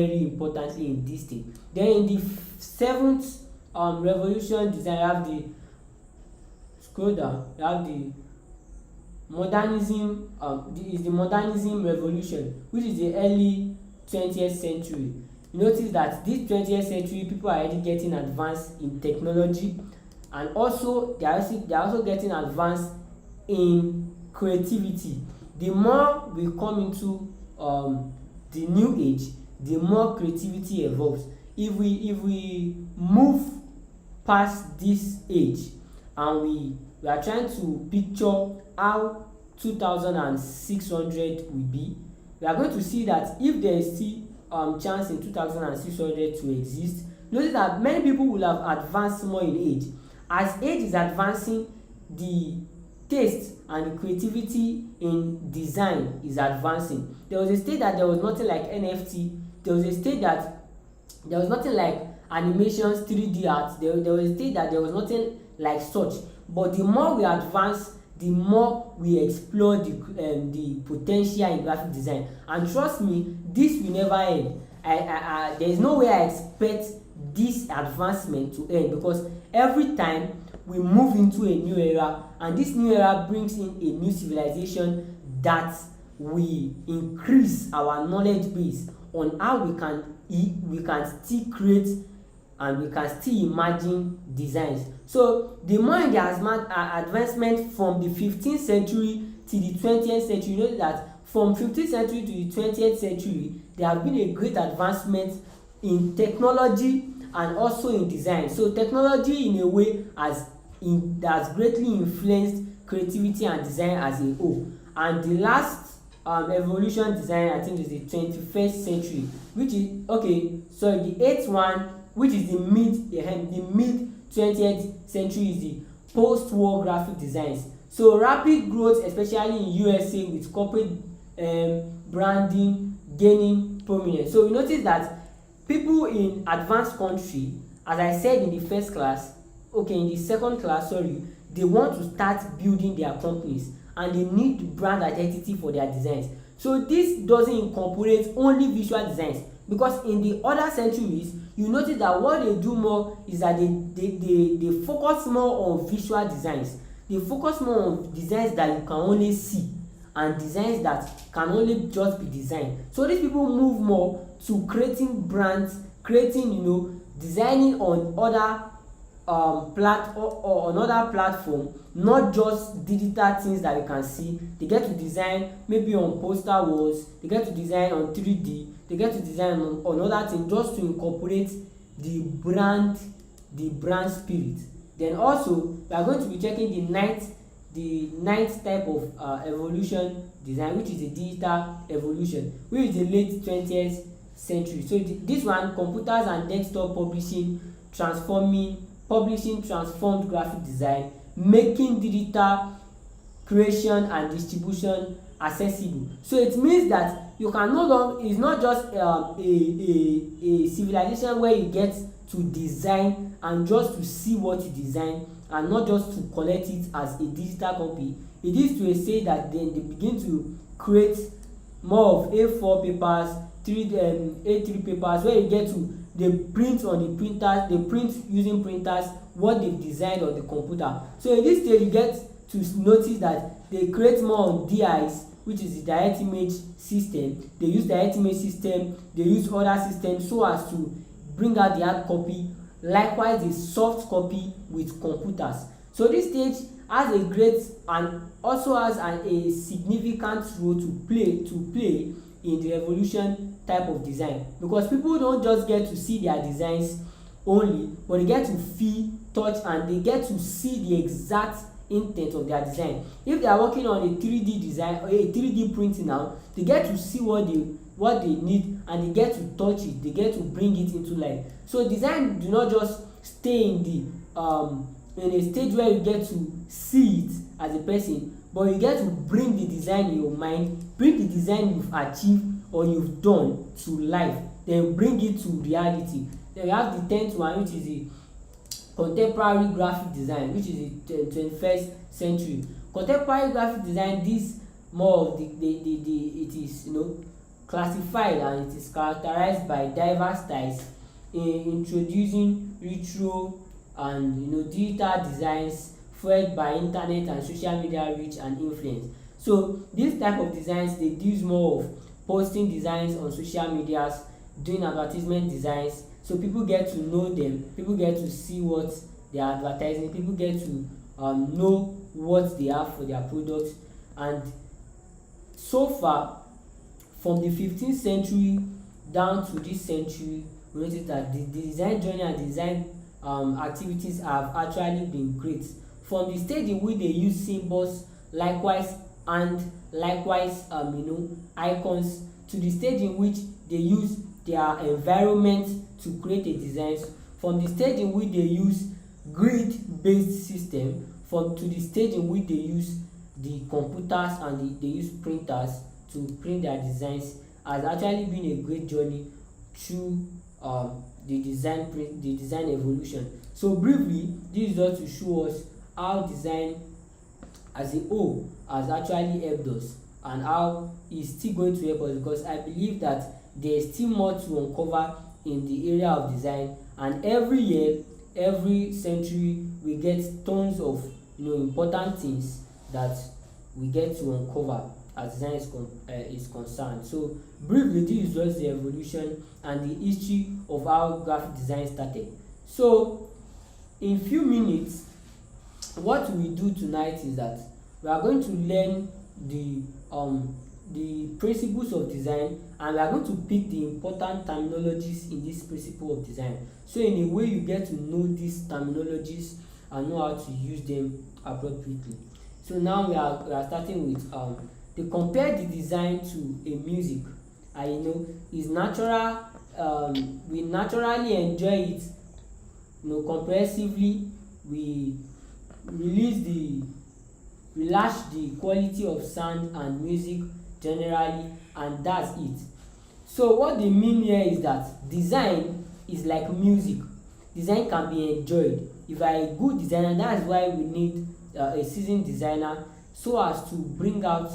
very importantly in this thing. Then in the seventh revolution design, you have the scroll down, you have the modernism, is the modernism revolution, which is the early 20th century. You notice that this 20th century people are already getting advanced in technology, and also they are also getting advanced in creativity. The more we come into the new age, the more creativity evolves. If we move past this age and we are trying to picture how 2600 will be, we are going to see that if there is still chance in 2600 to exist, notice that many people will have advanced more in age. As age is advancing, the taste and the creativity in design is advancing. There was a stage that there was nothing like NFT. There was a stage that there was nothing like animations, 3D art. There was a stage that there was nothing like such. But the more we advance, the more we explore the potential in graphic design. And trust me, this will never end. There is no way I expect this advancement to end, because every time we move into a new era, and this new era brings in a new civilization that will increase our knowledge base on how we can still create and we can still imagine designs. So the more in the advancement from the 15th century to the 20th century, you know that from 15th century to the 20th century, there have been a great advancement in technology and also in design. So technology in a way has greatly influenced creativity and design as a whole. And the last evolution design, I think, is the 21st century, which is the eighth one, which is the mid 20th century, is the post-war graphic designs. So rapid growth, especially in USA, with corporate branding gaining prominence. So you notice that people in advanced country, as I said in the second class, they want to start building their companies and they need brand identity for their designs. So this doesn't incorporate only visual designs, because in the other centuries you notice that what they do more is that they focus more on visual designs. They focus more on designs that you can only see and designs that can only just be designed. So these people move more to creating brands, designing on other on other platform, not just digital things that you can see. They get to design maybe on poster walls, they get to design on 3D, they get to design on other things, just to incorporate the brand spirit. Then also we are going to be checking the ninth type of evolution design, which is the digital evolution, which is the late 20th century. So this one, computers and desktop publishing transformed graphic design, making digital creation and distribution accessible. So it means that you can no longer, it's not just a civilization where you get to design and just to see what you design and not just to collect it as a digital copy. It is to say that then they begin to create more of A4 papers, A3 papers, where you get to they print on the printers, they print using printers what they've designed on the computer. So in this stage you get to notice that they create more on DIs, which is the direct image system. They use direct image system, they use other systems so as to bring out the hard copy, likewise the soft copy with computers. So this stage has a great and also has a significant role to play in the evolution type of design, because people don't just get to see their designs only, but they get to feel, touch, and they get to see the exact intent of their design. If they are working on a 3D design or a 3D printing now, they get to see what they need and they get to touch it, they get to bring it into life. So design do not just stay in a stage where you get to see it as a person, but you get to bring the design in your mind, bring the design you've achieved or you've done to life, then bring it to reality. Then we have the 10th one, which is the contemporary graphic design, which is the 21st century. Contemporary graphic design, this more of it is classified and it is characterized by diverse styles, introducing retro and digital designs fueled by internet and social media reach and influence. So this type of designs dey deals more of posting designs on social medias, doing advertisement designs, so people get to know them, people get to see what they are advertising, people get to know what they have for their products. And so far, from the 15th century down to this century, we notice that the design journey and design activities have actually been great. From the stage in which they use symbols, likewise icons, to the stage in which they use their environment to create a designs, from the stage in which they use grid based system, to the stage in which they use the computers and they use printers to print their designs, has actually been a great journey through the design evolution. So briefly, this is just to show us how design as a whole has actually helped us and how it's still going to help us, because I believe that there is still more to uncover in the area of design, and every year, every century, we get tons of important things that we get to uncover as design is concerned. So briefly, this is just the evolution and the history of how graphic design started. So in few minutes, what we do tonight is that we are going to learn the principles of design, and we are going to pick the important terminologies in this principle of design. So in a way, you get to know these terminologies and know how to use them appropriately. So now we are starting with they compare the design to a music. Is natural. We naturally enjoy it comprehensively. We relax the quality of sound and music generally, and that's it. So what they mean here is that design is like music. Design can be enjoyed. If you are a good designer, that's why we need a seasoned designer, so as to bring out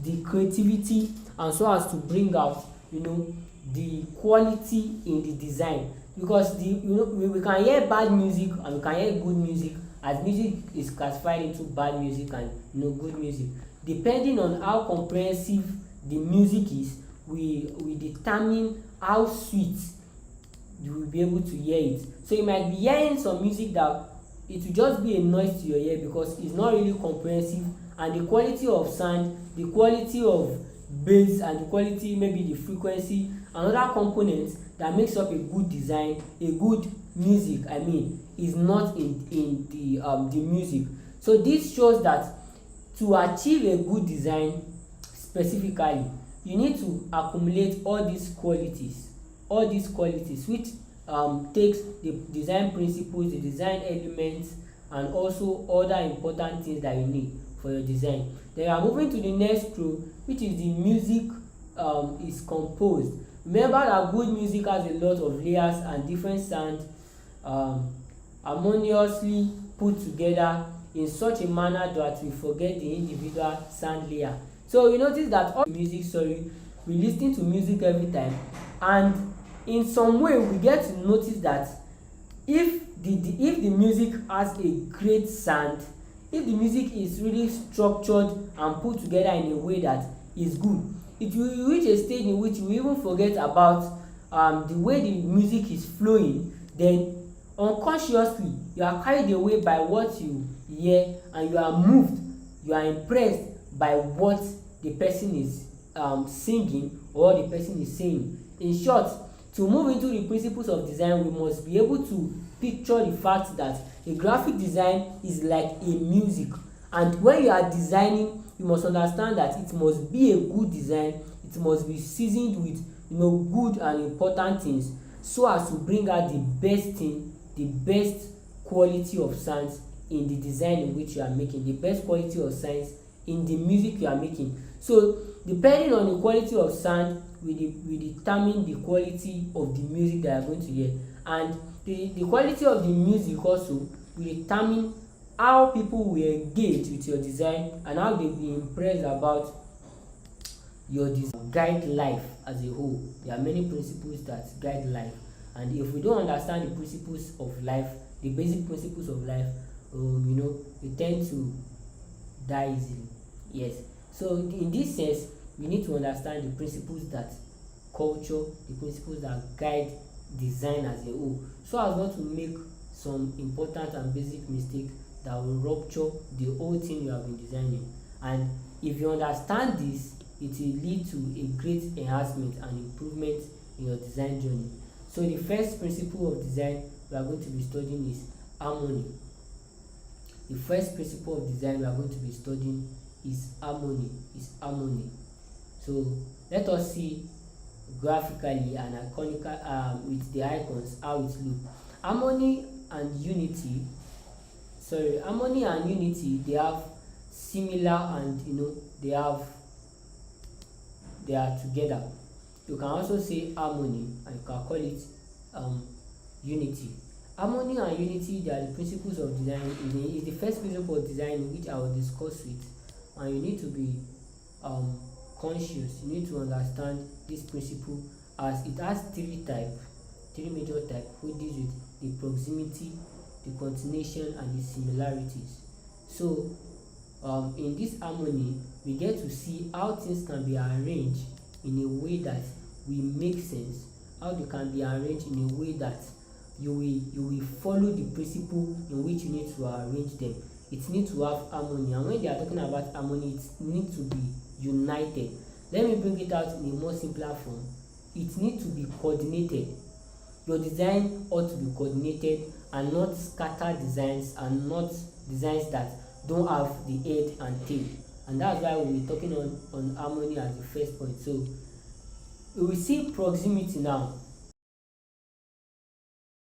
the creativity and so as to bring out the quality in the design. Because we can hear bad music and we can hear good music, as music is classified into bad music and good music. Depending on how comprehensive the music is, we determine how sweet you will be able to hear it. So you might be hearing some music that it will just be a noise to your ear because it's not really comprehensive, and the quality of sound, the quality of bass, and the quality, maybe the frequency, and other components that makes up a good design, a good music, is not in the music. So this shows that to achieve a good design specifically, you need to accumulate all these qualities which takes the design principles, the design elements, and also other important things that you need for your design. Then we are moving to the next row, which is the music is composed. Remember that good music has a lot of layers and different sounds harmoniously put together in such a manner that we forget the individual sound layer. So you notice that all music, we listen to music every time, and in some way we get to notice that if the music has a great sound, if the music is really structured and put together in a way that is good, it will reach a stage in which you even forget about the way the music is flowing. Then unconsciously you are carried away by what you hear, and you are moved, you are impressed by what the person is singing or the person is saying. In short, to move into the principles of design, we must be able to picture the fact that a graphic design is like a music, and when you are designing, you must understand that it must be a good design. It must be seasoned with good and important things, so as to bring out the best thing, the best quality of sounds in the design in which you are making, the best quality of sounds in the music you are making. So depending on the quality of sound, we determine the quality of the music that you are going to hear, and the quality of the music also will determine how people will engage with your design and how they will be impressed about your design guide life as a whole. There are many principles that guide life, and if we don't understand the principles of life, the basic principles of life, we tend to die easily. Yes. So in this sense, we need to understand the principles that culture, the principles that guide design as a whole, so as not to make some important and basic mistake that will rupture the whole thing you have been designing. And if you understand this, it will lead to a great enhancement and improvement in your design journey. So the first principle of design we are going to be studying is harmony. The first principle of design we are going to be studying is harmony. So let us see graphically and iconical with the icons how it look. Harmony and unity, they have similar, and they are together. You can also say harmony and you can call it unity. Harmony and unity, they are the principles of design. Is the first principle of design which I will discuss with, and you need to be conscious. You need to understand this principle, as it has three major types, which deals with the proximity, the continuation, and the similarities. So in this harmony, we get to see how things can be arranged in a way that will make sense, how they can be arranged in a way that you will follow the principle in which you need to arrange them. It needs to have harmony, and when they are talking about harmony, it needs to be united. Let me bring it out in a more simpler form. It needs to be coordinated. Your design ought to be coordinated and not scattered designs, and not designs that don't have the head and tail. And that's why we'll be talking on harmony as the first point. So we will see proximity now.